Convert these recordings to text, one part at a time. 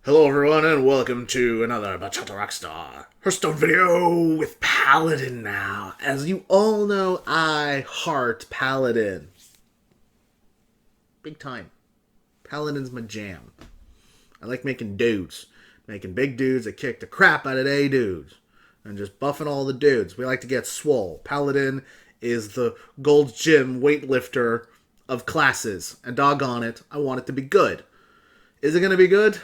Hello everyone and welcome to another Bachatarockstar Hearthstone video with Paladin now. As you all know, I heart Paladin. Big time. Paladin's my jam. I like making dudes. Making big dudes that kick the crap out of A dudes. And just buffing all the dudes. We like to get swole. Paladin is the Gold's Gym weightlifter of classes. And doggone it, I want it to be good. Is it going to be good?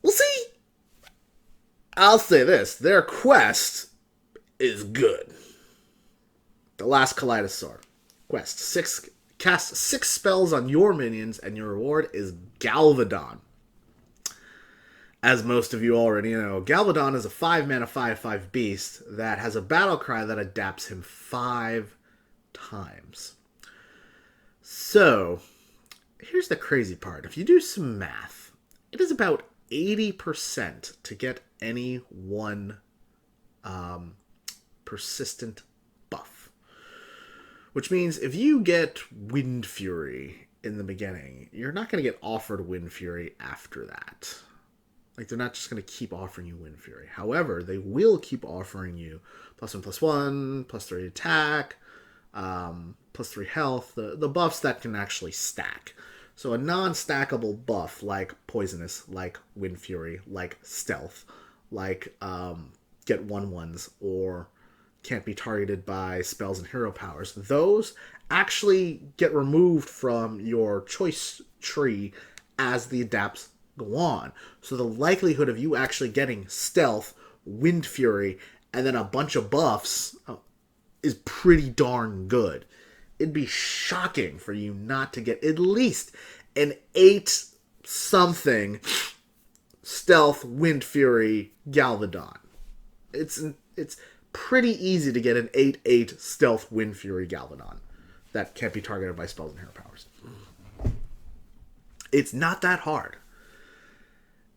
We'll see. I'll say this. Their quest is good. The Last Kaleidosaur. Quest. Cast 6 spells on your minions, and your reward is Galvadon. As most of you already know, Galvadon is a 5-mana 5/5 beast that has a battle cry that adapts him 5 times. So, here's the crazy part. If you do some math, it is about 80% to get any one persistent buff. Which means if you get Wind Fury in the beginning, you're not going to get offered Wind Fury after that. Like, they're not just going to keep offering you Wind Fury. However, they will keep offering you +1/+1, +3 attack, +3 health, the buffs that can actually stack. So a non-stackable buff like Poisonous, like Wind Fury, like Stealth, like get 1/1s, or can't be targeted by spells and hero powers, those actually get removed from your choice tree as the adapts go on. So the likelihood of you actually getting Stealth, Wind Fury, and then a bunch of buffs is pretty darn good. It'd be shocking for you not to get at least an 8-something Stealth, Wind Fury, Galvadon. It's pretty easy to get an 8/8 Stealth, Wind Fury, Galvadon that can't be targeted by spells and hero powers. It's not that hard.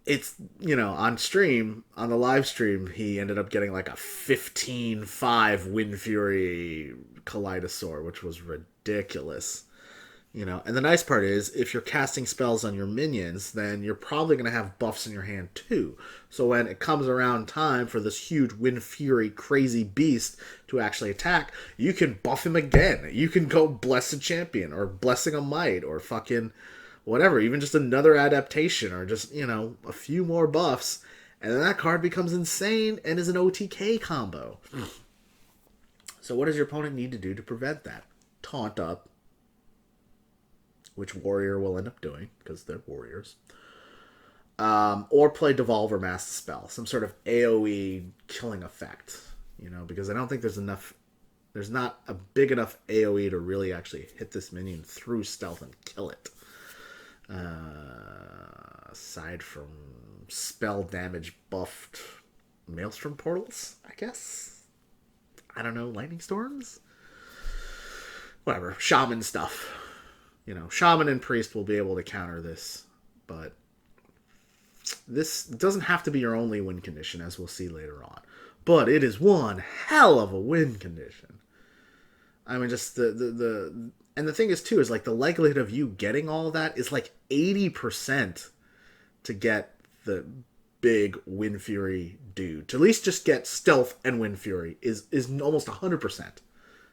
It's, on stream, on the live stream, he ended up getting like a 15/5 Wind Fury Kaleidosaur, which was ridiculous. And the nice part is, if you're casting spells on your minions, then you're probably going to have buffs in your hand too. So when it comes around time for this huge Wind Fury crazy beast to actually attack, you can buff him again. You can go Blessed Champion, or Blessing of Might, or fucking whatever, even just another adaptation, or just, a few more buffs, and then that card becomes insane and is an OTK combo. So what does your opponent need to do to prevent that? Taunt up, which warrior will end up doing, because they're warriors. Or play Devolver Master Spell, some sort of AoE killing effect, because I don't think there's not a big enough AoE to really actually hit this minion through stealth and kill it. Aside from spell damage buffed Maelstrom Portals, I guess? I don't know, Lightning Storms? Whatever, Shaman stuff. Shaman and Priest will be able to counter this, but this doesn't have to be your only win condition, as we'll see later on. But it is one hell of a win condition. I mean, just and the thing is, too, is like the likelihood of you getting all of that is like 80% to get the big Wind Fury dude. To at least just get Stealth and Wind Fury is almost 100%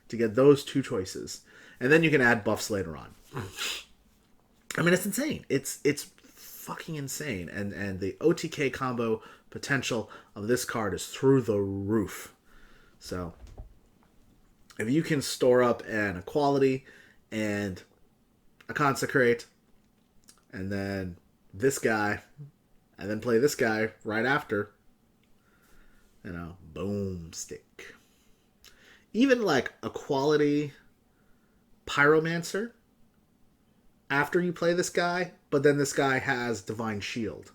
to get those two choices. And then you can add buffs later on. I mean, it's insane. It's fucking insane. And the OTK combo potential of this card is through the roof. So, if you can store up an Equality and a Consecrate, and then this guy, and then play this guy right after, boom, stick. Even like Equality Pyromancer after you play this guy, but then this guy has Divine Shield.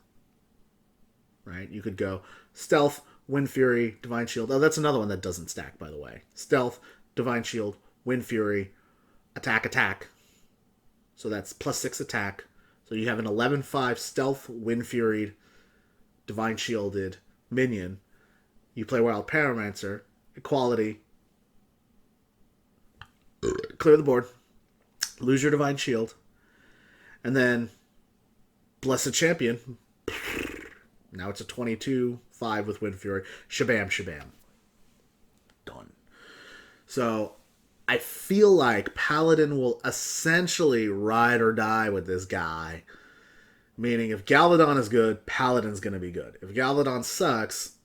Right? You could go Stealth, Wind Fury, Divine Shield. Oh, that's another one that doesn't stack, by the way. Stealth, Divine Shield, Wind Fury, attack. So that's +6 attack. So you have an 11/5 Stealth, Wind Furied, Divine Shielded minion. You play Wild Pyromancer, Equality, clear the board, lose your Divine Shield, and then Blessed Champion. Now it's a 22-5 with Wind Fury. Shabam, shabam. Done. So I feel like Paladin will essentially ride or die with this guy. Meaning if Galvadon is good, Paladin's going to be good. If Galvadon sucks,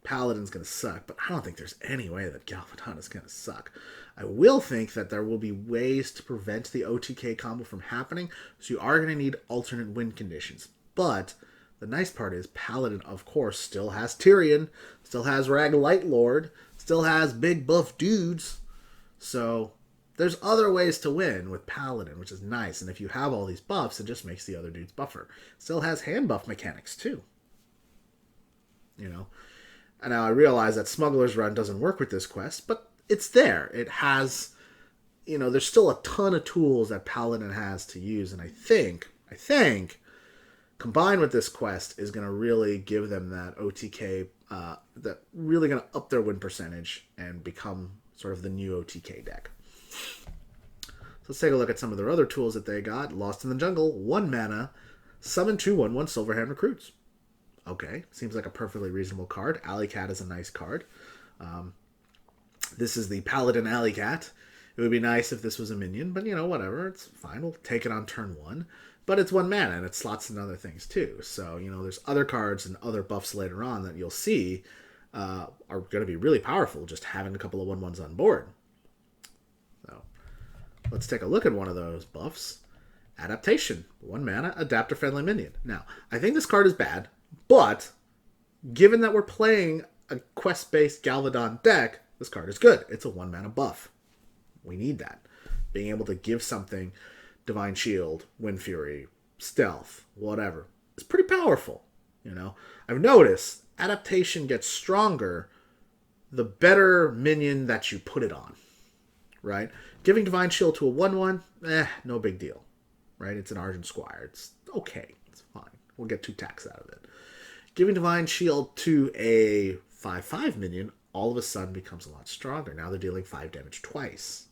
Paladin's going to suck. But I don't think there's any way that Galvadon is going to suck. I will think that there will be ways to prevent the OTK combo from happening. So you are going to need alternate win conditions. But the nice part is Paladin, of course, still has Tyrion. Still has Rag Lightlord. Still has big buff dudes. So there's other ways to win with Paladin, which is nice. And if you have all these buffs, it just makes the other dudes buffer. Still has hand buff mechanics, too. You know? And now I realize that Smuggler's Run doesn't work with this quest, but it's there. It has, you know, there's still a ton of tools that Paladin has to use. And I think, combined with this quest, is going to really give them that OTK, that really going to up their win percentage and become sort of the new OTK deck. So let's take a look at some of their other tools that they got. Lost in the Jungle, 1 mana, summon 2/1/1 Silverhand Recruits. Okay, seems like a perfectly reasonable card. Alley Cat is a nice card. This is the Paladin Alley Cat. It would be nice if this was a minion, but you know, whatever. It's fine. We'll take it on turn 1. But it's 1 mana, and it slots in other things too. So, you know, there's other cards and other buffs later on that you'll see are going to be really powerful, just having a couple of 1/1s on board. So, let's take a look at one of those buffs. Adaptation. 1 mana, adapter-friendly minion. Now, I think this card is bad, but given that we're playing a quest-based Galvadon deck, this card is good. It's a 1 mana buff. We need that. Being able to give something Divine Shield, Wind Fury, Stealth, whatever. It's pretty powerful, you know. I've noticed adaptation gets stronger the better minion that you put it on, right? Giving Divine Shield to a 1/1, no big deal, right? It's an Argent Squire. It's okay. It's fine. We'll get 2 attacks out of it. Giving Divine Shield to a 5/5 minion all of a sudden becomes a lot stronger. Now they're dealing 5 damage twice,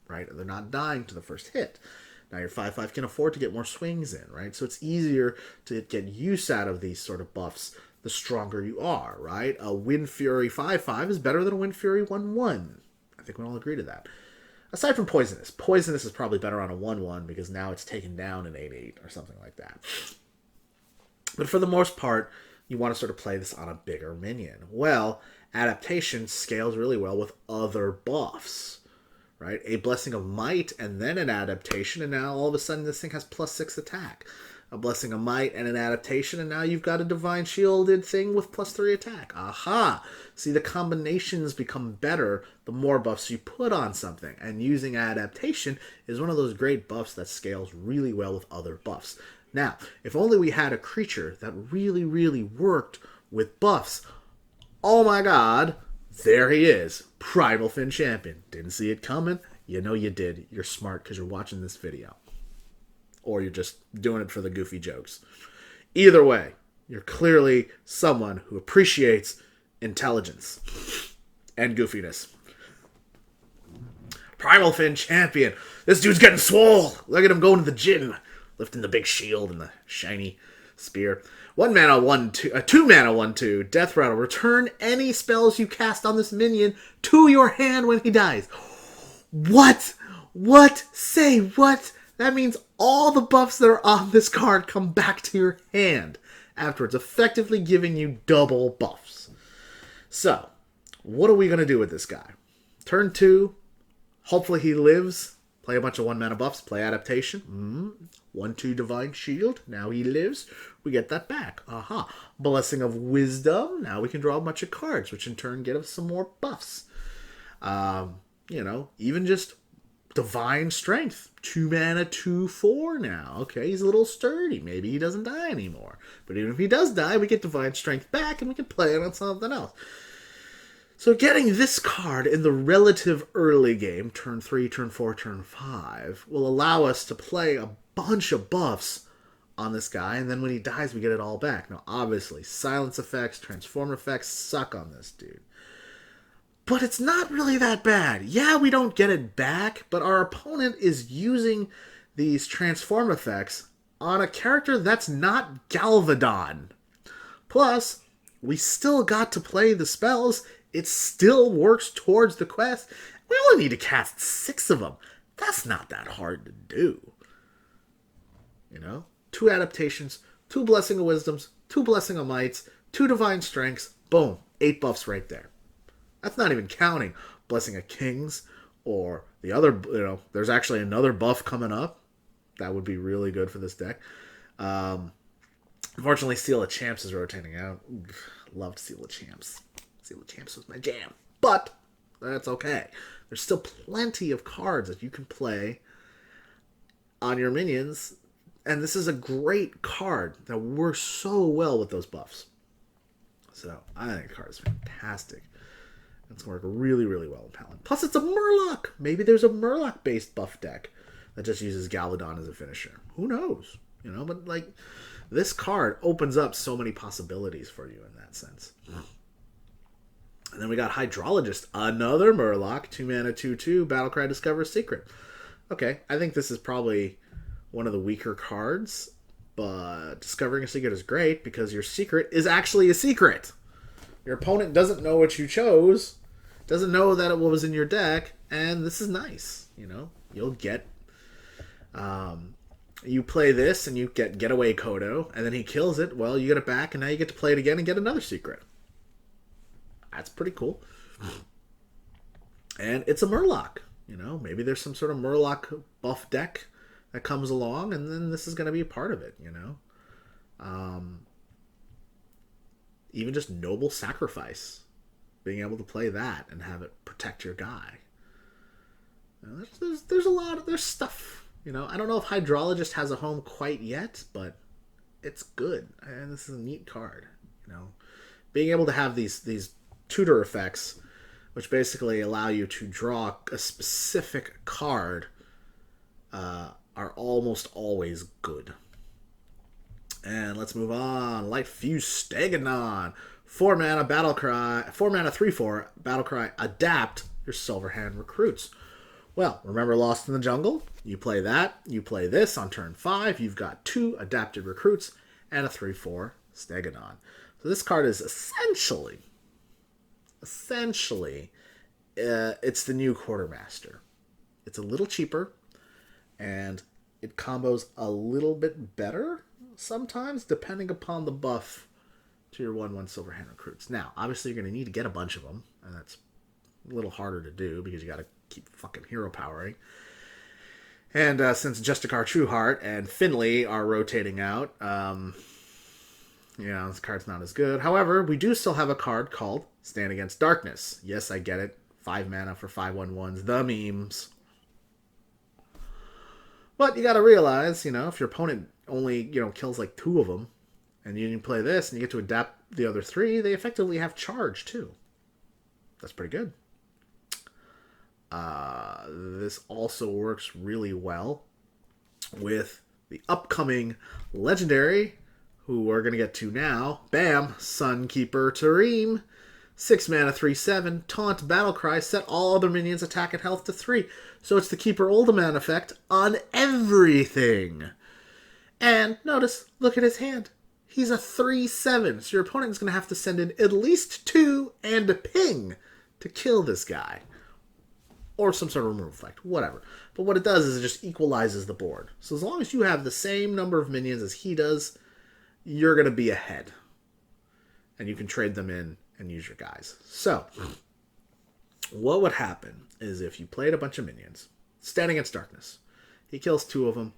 right? And they're not dying to the first hit. Now your 5/5 can afford to get more swings in, right? So it's easier to get use out of these sort of buffs the stronger you are, right? A Wind Fury 5/5 is better than a Wind Fury 1/1. I think we all agree to that. Aside from Poisonous. Poisonous is probably better on a 1/1 because now it's taken down an 8/8 or something like that. But for the most part, you want to sort of play this on a bigger minion. Well, adaptation scales really well with other buffs, right? A Blessing of Might and then an adaptation, and now all of a sudden this thing has +6 attack. A Blessing of Might and an adaptation, and now you've got a Divine Shielded thing with +3 attack. Aha! See, the combinations become better the more buffs you put on something, and using adaptation is one of those great buffs that scales really well with other buffs. Now, if only we had a creature that really, really worked with buffs. Oh my god, there he is. Primal Fin Champion. Didn't see it coming? You know you did. You're smart because you're watching this video. Or you're just doing it for the goofy jokes. Either way, you're clearly someone who appreciates intelligence and goofiness. Primal Fin Champion. This dude's getting swole. Look at him going to the gym. Lifting the big shield and the shiny spear. 1 mana, 1/2, 2 mana, 1/2. Death Rattle. Return any spells you cast on this minion to your hand when he dies. What? What? Say what? That means all the buffs that are on this card come back to your hand afterwards, effectively giving you double buffs. So, what are we going to do with this guy? Turn 2, hopefully he lives. Play a bunch of 1 mana buffs, play adaptation. 1/2 Divine Shield, now he lives. We get that back. Aha. Blessing of Wisdom, now we can draw a bunch of cards, which in turn get us some more buffs. You know, even just Divine Strength. 2 mana, 2/4 now. Okay, he's a little sturdy. Maybe he doesn't die anymore. But even if he does die, we get Divine Strength back and we can play it on something else. So getting this card in the relative early game, turn 3, turn 4, turn 5, will allow us to play a bunch of buffs on this guy, and then when he dies, we get it all back. Now, obviously, silence effects, transform effects suck on this dude. But it's not really that bad. Yeah, we don't get it back, but our opponent is using these transform effects on a character that's not Galvadon. Plus, we still got to play the spells. It still works towards the quest. We only need to cast 6 of them. That's not that hard to do. You know? 2 adaptations, 2 Blessing of Wisdoms, 2 Blessing of Mights, 2 Divine Strengths. Boom. 8 buffs right there. That's not even counting Blessing of Kings or the other, there's actually another buff coming up. That would be really good for this deck. Unfortunately, Seal of Champs is rotating out. Loved Seal of Champs. Seal of Champs was my jam. But that's okay. There's still plenty of cards that you can play on your minions. And this is a great card that works so well with those buffs. So, I think the card is fantastic. It's going to work really, really well in Paladin. Plus, it's a Murloc. Maybe there's a Murloc-based buff deck that just uses Galvadon as a finisher. Who knows? But like, this card opens up so many possibilities for you in that sense. And then we got Hydrologist, another Murloc, 2 mana, 2/2, Battlecry, Discover a Secret. Okay, I think this is probably one of the weaker cards, but Discovering a Secret is great because your secret is actually a secret. Your opponent doesn't know what you chose, doesn't know that it was in your deck, and this is nice. You'll get... you play this, and you get Getaway Kodo, and then he kills it. Well, you get it back, and now you get to play it again and get another secret. That's pretty cool. And it's a Murloc. Maybe there's some sort of Murloc buff deck that comes along, and then this is going to be a part of it, Even just Noble Sacrifice. Being able to play that and have it protect your guy. There's a lot of... There's stuff. I don't know if Hydrologist has a home quite yet, but it's good. And this is a neat card. Being able to have these tutor effects, which basically allow you to draw a specific card, are almost always good. And let's move on. Light Fuse Stegadon. 4 mana Battlecry. 4 mana 3/4 Battlecry. Adapt your Silverhand Recruits. Well, remember Lost in the Jungle? You play that. You play this on turn 5. You've got 2 adapted recruits and a 3/4 Stegadon. So this card is essentially, it's the new Quartermaster. It's a little cheaper, and it combos a little bit better sometimes, depending upon the buff to your 1/1 Silverhand Recruits. Now, obviously, you're going to need to get a bunch of them, and that's a little harder to do because you got to keep fucking hero powering. And since Justicar Trueheart and Finley are rotating out, this card's not as good. However, we do still have a card called Stand Against Darkness. Yes, I get it. 5 mana for 5/1/1s. The memes. But you got to realize, if your opponent only, kills like 2 of them, and you can play this and you get to adapt the other 3, they effectively have charge too. That's pretty good. This also works really well with the upcoming legendary, who we're going to get to now. Bam! Sunkeeper Tareem. 6 mana, 3/7. Taunt Battlecry. Set all other minions' attack and health to 3. So it's the Keeper Uldaman effect on everything. And notice, look at his hand. He's a 3/7. So your opponent is going to have to send in at least 2 and a ping to kill this guy. Or some sort of remove effect. Whatever. But what it does is it just equalizes the board. So as long as you have the same number of minions as he does, you're going to be ahead. And you can trade them in and use your guys. So, what would happen is if you played a bunch of minions, Stand Against Darkness, he kills 2 of them,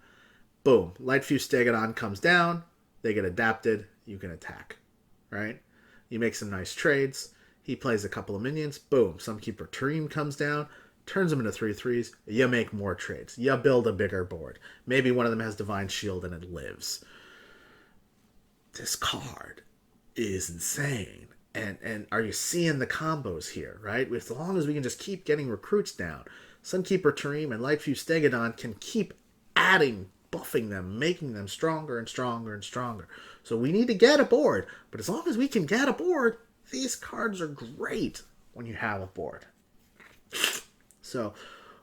boom, Light Fuse Stegadon comes down, they get adapted, you can attack, right? You make some nice trades, he plays a couple of minions, boom, Sunkeeper Tareem comes down, turns them into 3/3s, you make more trades, you build a bigger board. Maybe one of them has Divine Shield and it lives. This card is insane. And are you seeing the combos here, right? As long as we can just keep getting recruits down, Sunkeeper Tareem and Light Fuse Stegadon can keep adding, buffing them, making them stronger and stronger and stronger. So we need to get a board. But as long as we can get a board, these cards are great when you have a board. So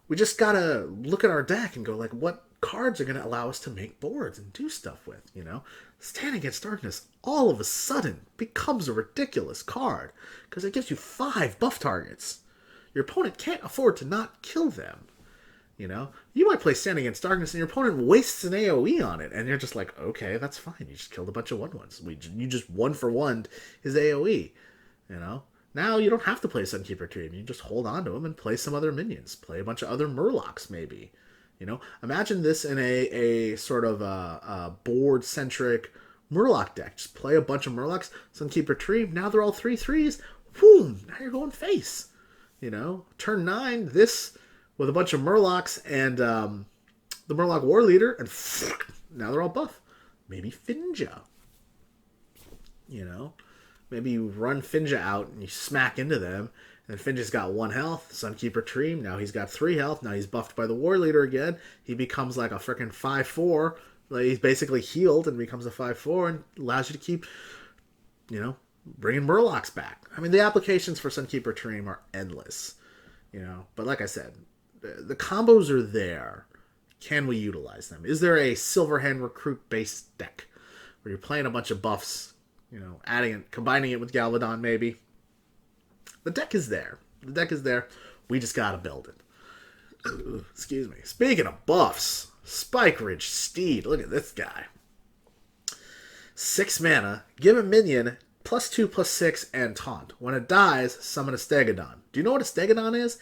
we just gotta look at our deck and go like, what cards are going to allow us to make boards and do stuff with, you know? Stand Against Darkness all of a sudden becomes a ridiculous card because it gives you 5 buff targets. Your opponent can't afford to not kill them. You know, you might play Stand Against Darkness and your opponent wastes an AoE on it, and you're just like, okay, that's fine. You just killed a bunch of 1/1s. You just 1-for-1 his AoE. You know, now you don't have to play Sunkeeper Dream. You just hold on to him and play some other minions. Play a bunch of other Murlocs, maybe. You know, imagine this in a sort of a board-centric Murloc deck. Just play a bunch of Murlocs, Sunkeeper Dream. Now they're all 3/3s. Boom! Now you're going face. You know, turn 9, this with a bunch of Murlocs and the Murloc War Leader, and now they're all buff. Maybe Finja. You know? Maybe you run Finja out and you smack into them, and Finja's got 1 health. Sunkeeper Dream, now he's got 3 health. Now he's buffed by the War Leader again. He becomes like a freaking 5/4. Like he's basically healed and becomes a 5/4 and allows you to keep, you know, bringing Murlocs back. I mean, the applications for Sunkeeper Dream are endless. You know? But like I said, the combos are there. Can we utilize them? Is there a Silverhand Recruit-based deck where you're playing a bunch of buffs, you know, combining it with Galvadon maybe? The deck is there. The deck is there. We just gotta build it. Excuse me. Speaking of buffs, Spike Ridge Steed. Look at this guy. 6 mana. Give a minion +2/+6 and taunt. When it dies, summon a Stegodon. Do you know what a Stegodon is?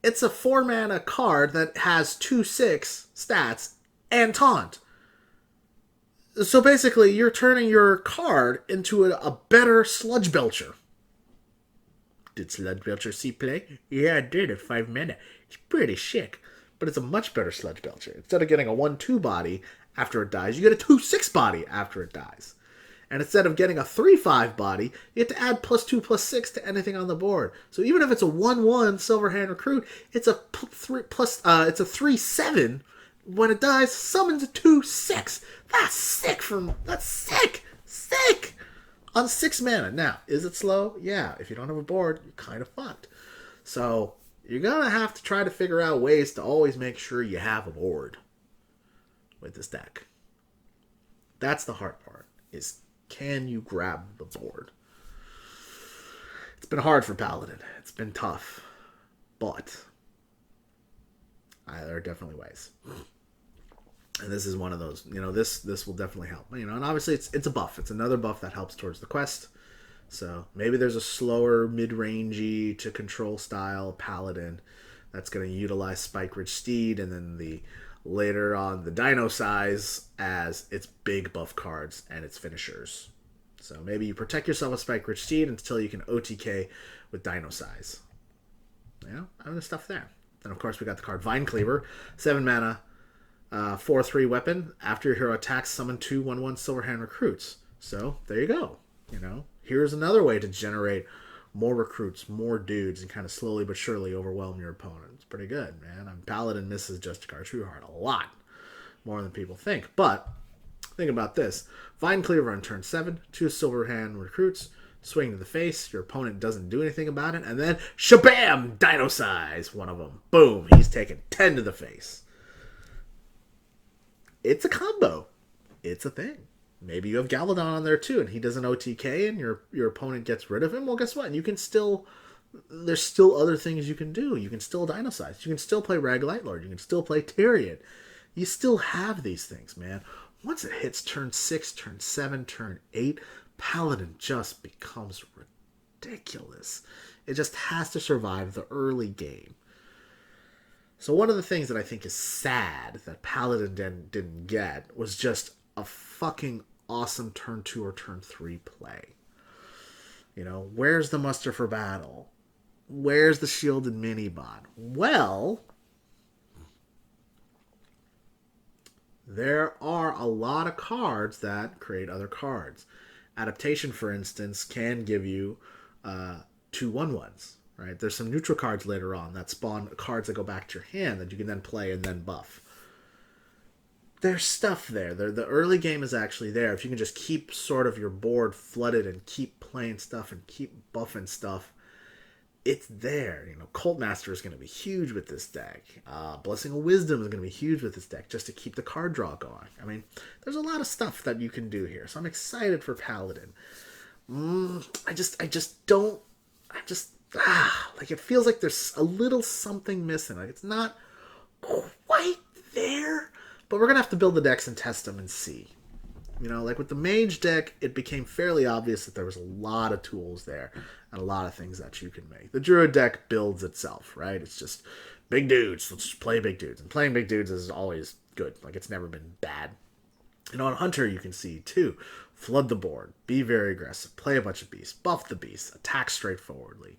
It's a 4 mana card that has 2/6 stats and taunt. So basically, you're turning your card into a better Sludge Belcher. Did Sludge Belcher see play? Yeah, it did at 5 mana. It's pretty sick. But it's a much better Sludge Belcher. Instead of getting a 1/2 body after it dies, you get a 2/6 body after it dies. And instead of getting a 3/5 body, you get to add +2/+6 to anything on the board. So even if it's a 1/1 Silverhand Recruit, it's a 3/7. When it dies, summons a 2/6. That's sick. That's sick. Sick. On 6 mana. Now, is it slow? Yeah. If you don't have a board, you're kind of fucked. So you're gonna have to try to figure out ways to always make sure you have a board with this deck. That's the hard part. Is can you grab the board? It's been hard for Paladin. It's been tough. But there are definitely ways. And this is one of those. You know, this will definitely help. You know, and obviously it's a buff. It's another buff that helps towards the quest. So maybe there's a slower, mid-rangey to control style Paladin that's going to utilize Spike Ridge Steed, and then later on the Dino Size as its big buff cards and its finishers. So maybe you protect yourself with Spike Ridge Steed until you can OTK with Dino Size. You know, I mean, the stuff there. Then of course we got the card Vine Cleaver, 7 mana, 4/3 weapon. After your hero attacks, summon 2 1/1 Silverhand Recruits. So there you go. You know, here's another way to generate more recruits, more dudes, and kind of slowly but surely overwhelm your opponent. It's pretty good, man. Paladin misses Justicar Trueheart a lot more than people think. But think about this. Vine Cleaver on turn 7, 2 Silverhand Recruits, swing to the face, your opponent doesn't do anything about it, and then shabam! Dino Size, one of them. Boom! He's taking 10 to the face. It's a combo. It's a thing. Maybe you have Galvadon on there too, and he does an OTK, and your opponent gets rid of him. Well, guess what? You can still... There's still other things you can do. You can still Dino Size. You can still play Rag Lightlord. You can still play Tyrion. You still have these things, man. Once it hits turn 6, turn 7, turn 8, Paladin just becomes ridiculous. It just has to survive the early game. So one of the things that I think is sad that Paladin didn't get was just a fucking awesome turn 2 or turn 3 play. You know, where's the muster for battle? Where's the shielded mini-bot? Well, there are a lot of cards that create other cards. Adaptation, for instance, can give you 2 1/1s, right? There's some neutral cards later on that spawn cards that go back to your hand that you can then play and then buff. There's stuff there. The early game is actually there. If you can just keep sort of your board flooded and keep playing stuff and keep buffing stuff, it's there. Cult Master is going to be huge with this deck. Blessing of Wisdom is going to be huge with this deck just to keep the card draw going. I mean, there's a lot of stuff that you can do here. So I'm excited for Paladin. Like it feels like there's a little something missing. Like it's not quite there, but we're going to have to build the decks and test them and see. Like with the Mage deck, it became fairly obvious that there was a lot of tools there and a lot of things that you can make. The Druid deck builds itself, right? It's just big dudes. Let's just play big dudes. And playing big dudes is always good. Like it's never been bad. On Hunter, you can see too. Flood the board. Be very aggressive. Play a bunch of beasts. Buff the beasts. Attack straightforwardly.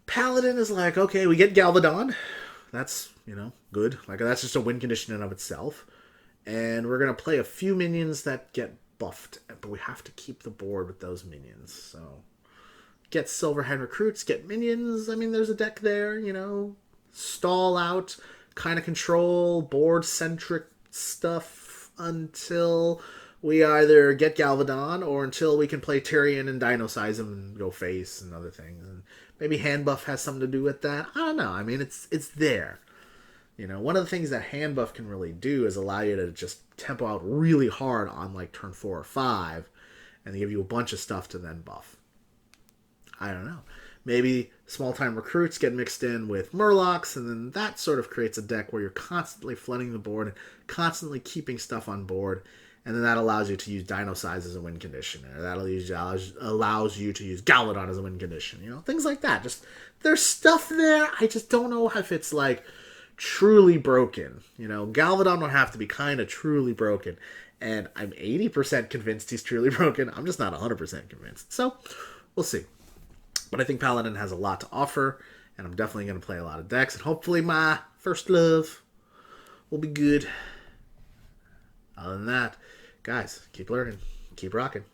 Paladin is like, okay, we get Galvadon. That's, good. Like that's just a win condition in and of itself. And we're going to play a few minions that get buffed. But we have to keep the board with those minions. So, get Silverhand Recruits, get minions. I mean, there's a deck there, Stall out, kind of control, board-centric stuff until we either get Galvadon or until we can play Tyrion and Dino-size him and go face and other things. And maybe hand buff has something to do with that. I don't know. I mean, it's there. One of the things that hand buff can really do is allow you to just tempo out really hard on like turn 4 or 5 and they give you a bunch of stuff to then buff. I don't know. Maybe small-time recruits get mixed in with Murlocs, and then that sort of creates a deck where you're constantly flooding the board and constantly keeping stuff on board, and then that allows you to use Dino-size as a win condition, or that allows you to use Galvadon as a win condition. Things like that. Just there's stuff there. I just don't know if it's like truly broken. Galvadon would have to be kind of truly broken, and I'm 80% convinced he's truly broken. I'm just not 100% convinced. So, we'll see. But I think Paladin has a lot to offer, and I'm definitely going to play a lot of decks, and hopefully my first love will be good. Other than that, guys, keep learning, keep rocking,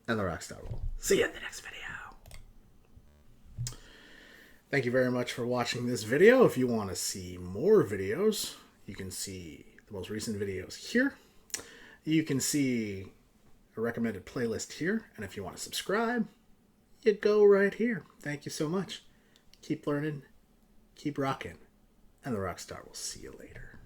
and the Rockstar will see you in the next video. Thank you very much for watching this video. If you want to see more videos, you can see the most recent videos here. You can see a recommended playlist here, and if you want to subscribe, you go right here. Thank you so much. Keep learning, keep rocking, and the Rockstar will see you later.